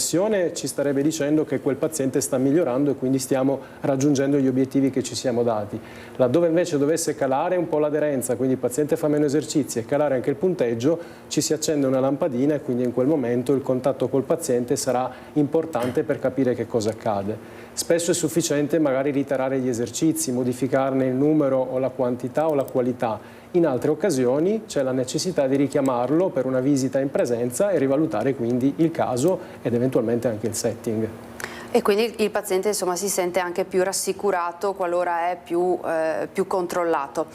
ci starebbe dicendo che quel paziente sta migliorando e quindi stiamo raggiungendo gli obiettivi che ci siamo dati. Laddove invece dovesse calare un po' l'aderenza, quindi il paziente fa meno esercizi e calare anche il punteggio, ci si accende una lampadina e quindi in quel momento il contatto col paziente sarà importante per capire che cosa accade. Spesso è sufficiente magari ritarare gli esercizi, modificarne il numero o la quantità o la qualità. In altre occasioni c'è la necessità di richiamarlo per una visita in presenza e rivalutare quindi il caso ed eventualmente anche il setting. E quindi il paziente insomma si sente anche più rassicurato qualora è più controllato.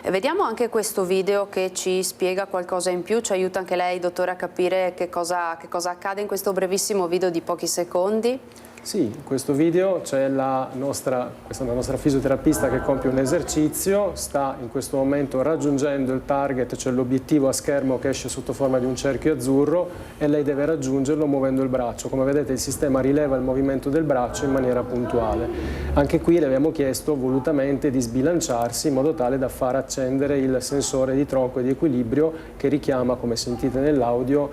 Vediamo anche questo video che ci spiega qualcosa in più, ci aiuta anche lei, dottore, a capire che cosa accade in questo brevissimo video di pochi secondi. Sì, in questo video c'è questa è la nostra fisioterapista che compie un esercizio, sta in questo momento raggiungendo il target, cioè l'obiettivo a schermo che esce sotto forma di un cerchio azzurro e lei deve raggiungerlo muovendo il braccio. Come vedete il sistema rileva il movimento del braccio in maniera puntuale. Anche qui le abbiamo chiesto volutamente di sbilanciarsi in modo tale da far accendere il sensore di tronco e di equilibrio che richiama, come sentite nell'audio,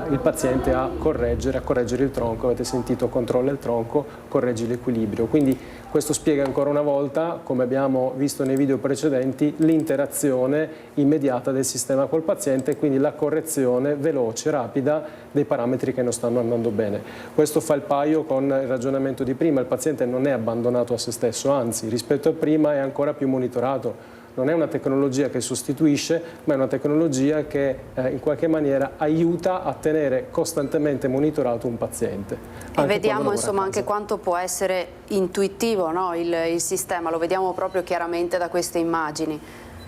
il paziente a correggere il tronco. Avete sentito controlla il tronco, correggi l'equilibrio. Quindi questo spiega ancora una volta, come abbiamo visto nei video precedenti, l'interazione immediata del sistema col paziente e quindi la correzione veloce, rapida dei parametri che non stanno andando bene. Questo fa il paio con il ragionamento di prima, il paziente non è abbandonato a se stesso, anzi rispetto a prima è ancora più monitorato. non è una tecnologia che sostituisce, ma è una tecnologia che in qualche maniera aiuta a tenere costantemente monitorato un paziente. E vediamo insomma anche quanto può essere intuitivo, no? il sistema, lo vediamo proprio chiaramente da queste immagini.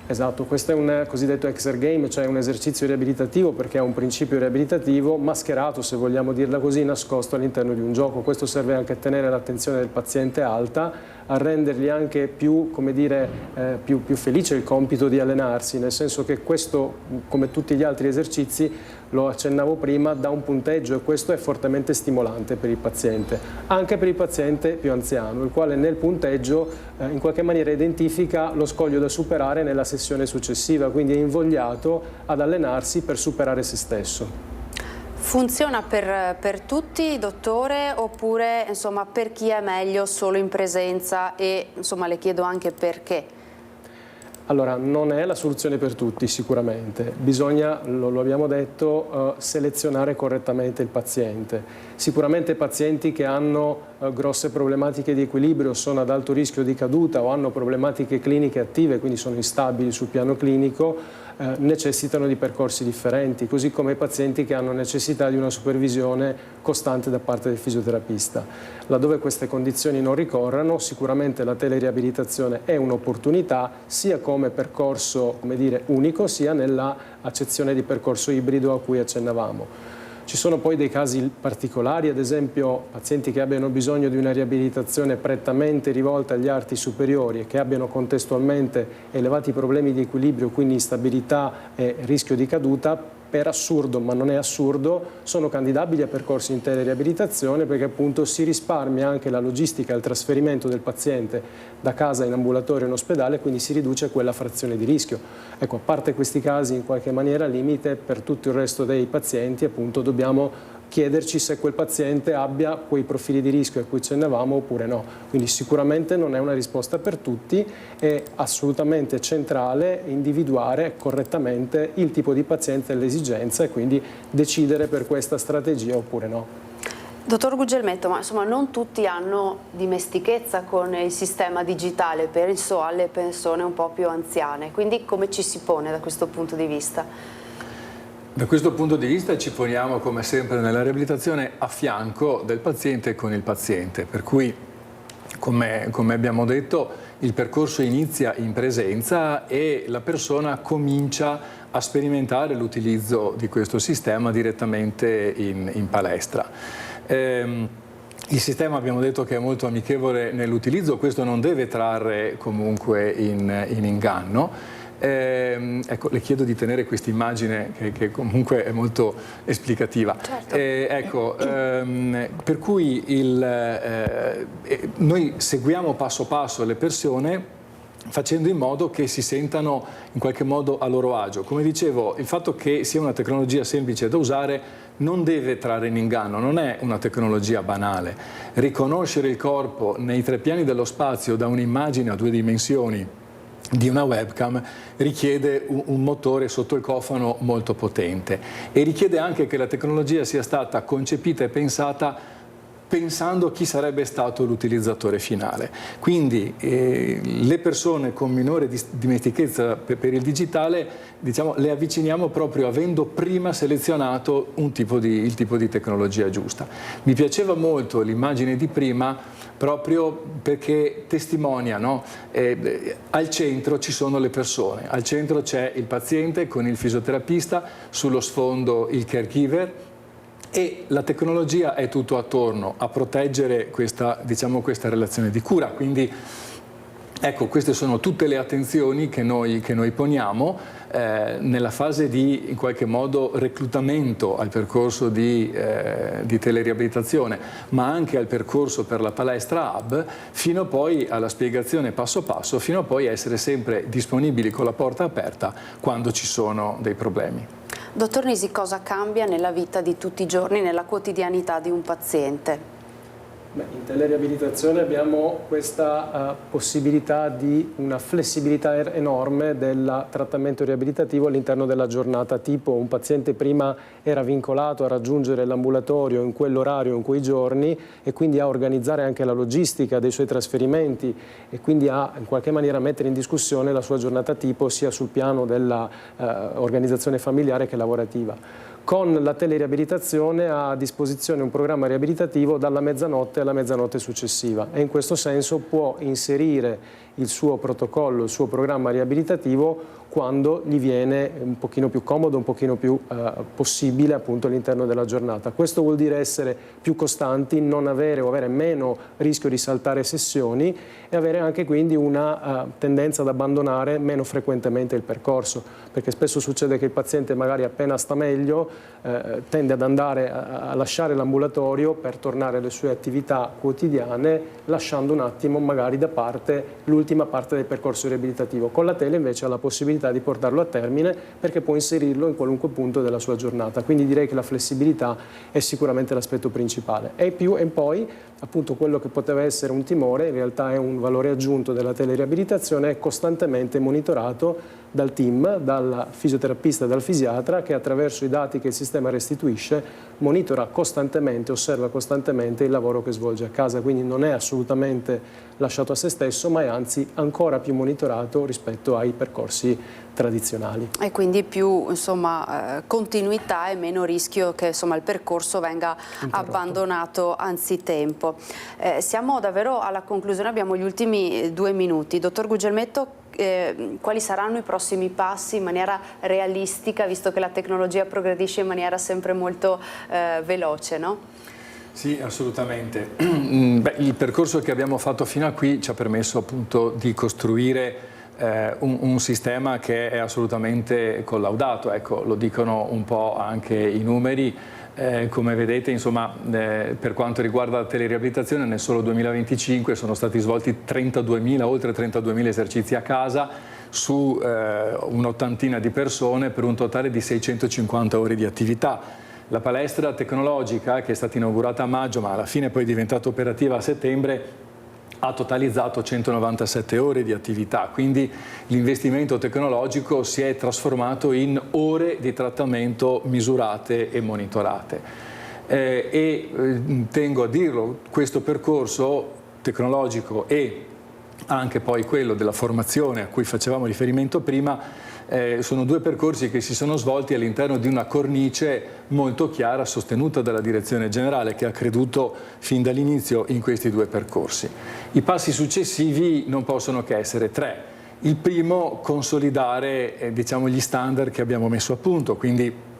Esatto, questo è un cosiddetto exergame, cioè un esercizio riabilitativo perché ha un principio riabilitativo mascherato, se vogliamo dirla così, nascosto all'interno di un gioco. Questo serve anche a tenere l'attenzione del paziente alta, a rendergli anche più, come dire, più felice il compito di allenarsi, nel senso che questo, come tutti gli altri esercizi, lo accennavo prima, dà un punteggio e questo è fortemente stimolante per il paziente, anche per il paziente più anziano, il quale nel punteggio in qualche maniera identifica lo scoglio da superare nella sessione successiva, quindi è invogliato ad allenarsi per superare se stesso. Funziona per tutti, dottore, oppure insomma, per chi è meglio solo in presenza e insomma, le chiedo anche perché? Allora, non è la soluzione per tutti sicuramente, bisogna, lo abbiamo detto, selezionare correttamente il paziente. Sicuramente pazienti che hanno grosse problematiche di equilibrio, sono ad alto rischio di caduta o hanno problematiche cliniche attive, quindi sono instabili sul piano clinico, necessitano di percorsi differenti, così come i pazienti che hanno necessità di una supervisione costante da parte del fisioterapista. Laddove queste condizioni non ricorrano, sicuramente la teleriabilitazione è un'opportunità sia come percorso, come dire, unico, sia nella accezione di percorso ibrido a cui accennavamo. Ci sono poi dei casi particolari, ad esempio pazienti che abbiano bisogno di una riabilitazione prettamente rivolta agli arti superiori e che abbiano contestualmente elevati problemi di equilibrio, quindi instabilità e rischio di caduta. Per assurdo, ma non è assurdo, sono candidabili a percorsi in teleriabilitazione perché appunto si risparmia anche la logistica e il trasferimento del paziente da casa in ambulatorio in ospedale, quindi si riduce quella frazione di rischio. Ecco, a parte questi casi in qualche maniera limite, per tutto il resto dei pazienti appunto dobbiamo chiederci se quel paziente abbia quei profili di rischio a cui accennavamo oppure no. Quindi sicuramente non è una risposta per tutti, è assolutamente centrale individuare correttamente il tipo di paziente e l'esigenza e quindi decidere per questa strategia oppure no. Dottor Gugelmetto, ma insomma non tutti hanno dimestichezza con il sistema digitale, penso alle persone un po' più anziane, quindi come ci si pone da questo punto di vista? Da questo punto di vista ci poniamo, come sempre nella riabilitazione, a fianco del paziente e con il paziente, per cui, come abbiamo detto, il percorso inizia in presenza e la persona comincia a sperimentare l'utilizzo di questo sistema direttamente in palestra. Il sistema abbiamo detto che è molto amichevole nell'utilizzo, questo non deve trarre comunque in inganno. Ecco, le chiedo di tenere questa immagine che comunque è molto esplicativa. Certo. Per cui noi seguiamo passo passo le persone facendo in modo che si sentano in qualche modo a loro agio. Come dicevo, il fatto che sia una tecnologia semplice da usare non deve trarre in inganno, non è una tecnologia banale. Riconoscere il corpo nei 3 piani dello spazio da un'immagine a 2 dimensioni di una webcam richiede un motore sotto il cofano molto potente e richiede anche che la tecnologia sia stata concepita e pensata pensando chi sarebbe stato l'utilizzatore finale. Quindi le persone con minore dimestichezza per il digitale, diciamo, le avviciniamo proprio avendo prima selezionato il tipo di tecnologia giusta. Mi piaceva molto l'immagine di prima proprio perché testimonia, no? Al centro ci sono le persone, al centro c'è il paziente con il fisioterapista, sullo sfondo il caregiver, e la tecnologia è tutto attorno a proteggere questa relazione di cura. Quindi ecco, queste sono tutte le attenzioni che noi poniamo nella fase di, in qualche modo, reclutamento al percorso di teleriabilitazione, ma anche al percorso per la palestra hub, fino poi alla spiegazione passo passo, fino a poi essere sempre disponibili con la porta aperta quando ci sono dei problemi. Dottor Nisi, cosa cambia nella vita di tutti i giorni, nella quotidianità di un paziente? In teleriabilitazione abbiamo questa possibilità di una flessibilità enorme del trattamento riabilitativo all'interno della giornata, tipo un paziente prima era vincolato a raggiungere l'ambulatorio in quell'orario, in quei giorni, e quindi a organizzare anche la logistica dei suoi trasferimenti e quindi a in qualche maniera mettere in discussione la sua giornata tipo sia sul piano dell'organizzazione familiare che lavorativa. Con la teleriabilitazione ha a disposizione un programma riabilitativo dalla mezzanotte alla mezzanotte successiva e in questo senso può inserire il suo protocollo, il suo programma riabilitativo quando gli viene un pochino più comodo, un pochino più possibile appunto all'interno della giornata. Questo vuol dire essere più costanti, non avere o avere meno rischio di saltare sessioni e avere anche quindi una tendenza ad abbandonare meno frequentemente il percorso, perché spesso succede che il paziente magari appena sta meglio tende ad andare a lasciare l'ambulatorio per tornare alle sue attività quotidiane, lasciando un attimo magari da parte l'ultima parte del percorso riabilitativo. Con la tele invece ha la possibilità di portarlo a termine perché può inserirlo in qualunque punto della sua giornata, quindi direi che la flessibilità è sicuramente l'aspetto principale. E poi appunto quello che poteva essere un timore in realtà è un valore aggiunto della teleriabilitazione, è costantemente monitorato dal team, dal fisioterapista e dal fisiatra che attraverso i dati che il sistema restituisce monitora costantemente, osserva costantemente il lavoro che svolge a casa, quindi non è assolutamente lasciato a se stesso ma è anzi ancora più monitorato rispetto ai percorsi tradizionali. E quindi più continuità e meno rischio che il percorso venga abbandonato anzitempo. Siamo davvero alla conclusione, abbiamo gli ultimi 2 minuti. Dottor Gugelmetto, quali saranno i prossimi passi in maniera realistica, visto che la tecnologia progredisce in maniera sempre molto veloce, no? Sì, assolutamente. Il percorso che abbiamo fatto fino a qui ci ha permesso appunto di costruire un sistema che è assolutamente collaudato, ecco, lo dicono un po' anche i numeri. Come vedete, insomma, per quanto riguarda la teleriabilitazione, nel solo 2025 sono stati svolti oltre 32.000 esercizi a casa su un'ottantina di persone per un totale di 650 ore di attività. La palestra tecnologica, che è stata inaugurata a maggio ma alla fine poi è diventata operativa a settembre, ha totalizzato 197 ore di attività, quindi l'investimento tecnologico si è trasformato in ore di trattamento misurate e monitorate. Tengo a dirlo, questo percorso tecnologico e anche poi quello della formazione a cui facevamo riferimento prima sono 2 percorsi che si sono svolti all'interno di una cornice molto chiara sostenuta dalla direzione generale che ha creduto fin dall'inizio in questi 2 percorsi. I passi successivi non possono che essere 3. Il primo, consolidare gli standard che abbiamo messo a punto, quindi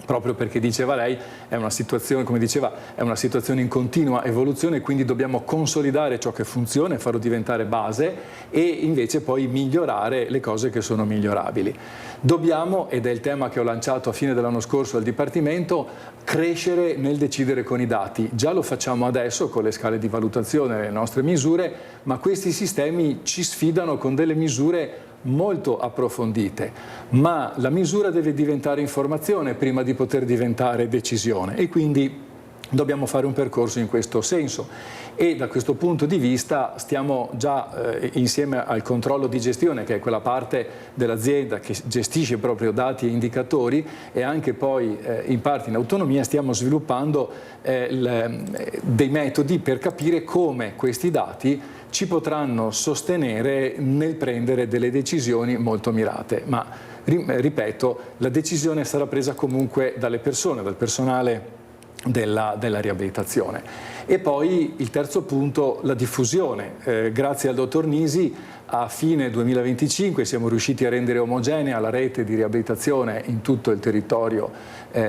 proprio perché diceva lei è una situazione, come diceva, è una situazione in continua evoluzione, quindi dobbiamo consolidare ciò che funziona e farlo diventare base e invece poi migliorare le cose che sono migliorabili. Dobbiamo, ed è il tema che ho lanciato a fine dell'anno scorso al Dipartimento, crescere nel decidere con i dati. Già lo facciamo adesso con le scale di valutazione, le nostre misure, ma questi sistemi ci sfidano con delle misure molto approfondite, ma la misura deve diventare informazione prima di poter diventare decisione e quindi dobbiamo fare un percorso in questo senso e da questo punto di vista stiamo già insieme al controllo di gestione, che è quella parte dell'azienda che gestisce proprio dati e indicatori, e anche poi in parte in autonomia stiamo sviluppando dei metodi per capire come questi dati ci potranno sostenere nel prendere delle decisioni molto mirate, ma ripeto, la decisione sarà presa comunque dalle persone, dal personale della riabilitazione. E poi il terzo punto, la diffusione. Grazie al dottor Nisi a fine 2025 siamo riusciti a rendere omogenea la rete di riabilitazione in tutto il territorio,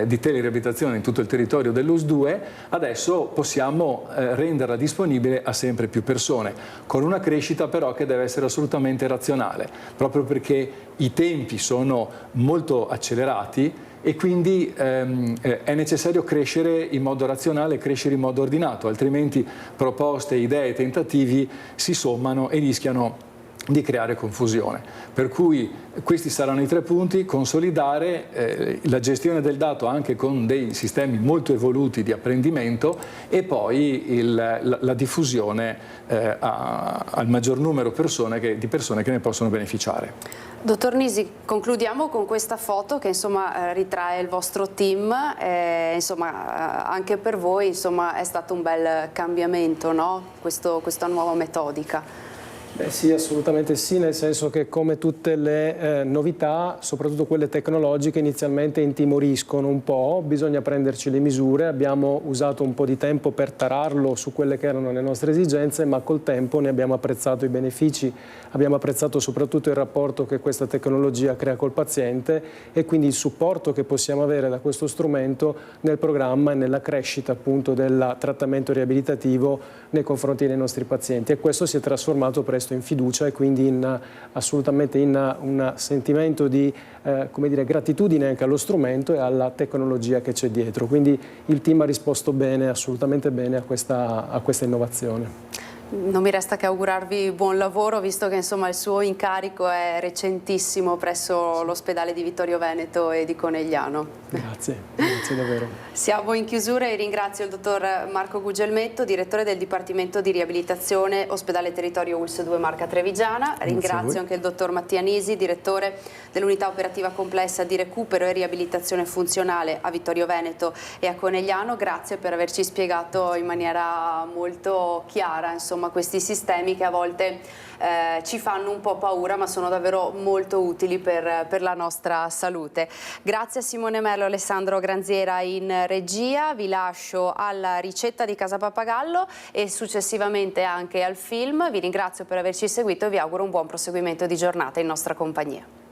di teleriabilitazione in tutto il territorio dell'US 2, adesso possiamo renderla disponibile a sempre più persone, con una crescita però che deve essere assolutamente razionale, proprio perché i tempi sono molto accelerati e quindi è necessario crescere in modo razionale, crescere in modo ordinato, altrimenti proposte, idee, tentativi si sommano e rischiano di creare confusione. Per cui questi saranno i 3 punti: consolidare la gestione del dato anche con dei sistemi molto evoluti di apprendimento, e poi la diffusione al maggior numero di persone che ne possono beneficiare. Dottor Nisi, concludiamo con questa foto che insomma ritrae il vostro team, insomma anche per voi insomma è stato un bel cambiamento, no? Questa nuova metodica. Beh, sì, assolutamente sì, nel senso che come tutte le novità, soprattutto quelle tecnologiche, inizialmente intimoriscono un po', bisogna prenderci le misure. Abbiamo usato un po' di tempo per tararlo su quelle che erano le nostre esigenze, ma col tempo ne abbiamo apprezzato i benefici, abbiamo apprezzato soprattutto il rapporto che questa tecnologia crea col paziente e quindi il supporto che possiamo avere da questo strumento nel programma e nella crescita appunto del trattamento riabilitativo nei confronti dei nostri pazienti, e questo si è trasformato presto in fiducia e quindi assolutamente in un sentimento di come dire, gratitudine anche allo strumento e alla tecnologia che c'è dietro. Quindi il team ha risposto bene, assolutamente bene a questa innovazione. Non mi resta che augurarvi buon lavoro, visto che insomma il suo incarico è recentissimo presso l'ospedale di Vittorio Veneto e di Conegliano. Grazie, grazie davvero. Siamo in chiusura e ringrazio il dottor Marco Gugelmetto, direttore del Dipartimento di Riabilitazione Ospedale Territorio ULSS 2 Marca Trevigiana. Ringrazio anche il dottor Mattia Nisi, direttore dell'unità operativa complessa di recupero e riabilitazione funzionale a Vittorio Veneto e a Conegliano. Grazie per averci spiegato in maniera molto chiara insomma questi sistemi che a volte ci fanno un po' paura, ma sono davvero molto utili per la nostra salute. Grazie a Simone Merlo e Alessandro Granziera in regia, vi lascio alla ricetta di Casa Pappagallo e successivamente anche al film. Vi ringrazio per averci seguito e vi auguro un buon proseguimento di giornata in nostra compagnia.